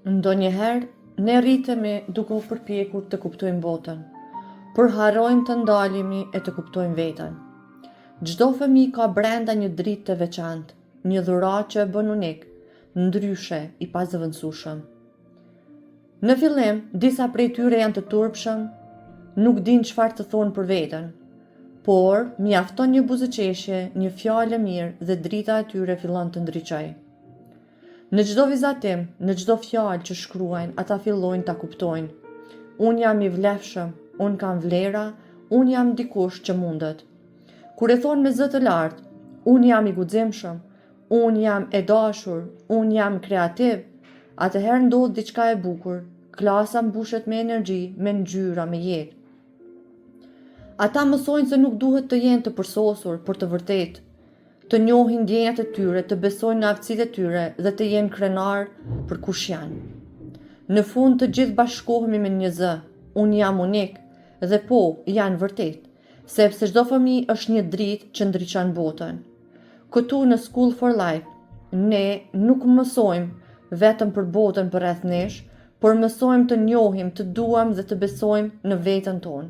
Ndonjëherë, ne rritemi duke u përpjekur të kuptojmë botën, por harrojmë të ndalemi e të kuptojmë veten. Çdo fëmijë ka brenda një dritë të veçantë, një dhuratë që e bën unik, ndryshe i pazëvendësueshëm. Në fillim, disa prej tyre janë të turpshëm, nuk dinë çfarë të thonë për veten, por mjafton një buzëqeshje, një fjalë e mirë dhe drita e tyre fillon të ndriçojë. Në çdo vizatim, në çdo fjalë që shkruajnë, ata fillojnë ta kuptojnë. Unë jam i vlefshëm, unë kam vlera, unë jam dikush që mundet. Kur e thonë me zë të lartë, unë jam i guximshëm, unë jam e dashur, unë jam kreativ, atëherë ndodh diçka e bukur, klasa mbushet me energji, me ngjyra, me jetë. Ata mësojnë se nuk duhet të jenë të përsosur, por të vërtetë, të njohin ndjenjat e tyre, të besojnë në aftësitë e tyre dhe të jenë krenar për kush janë. Në fund të gjithë bashkohemi me një zë, unë jam unik, dhe po, janë vërtet, sepse çdo fëmijë është një dritë që ndriçon botën. Këtu në School for Life, ne nuk mësojmë vetëm për botën përreth nesh, por mësojmë të njohim, të duam dhe të besojmë në veten tonë.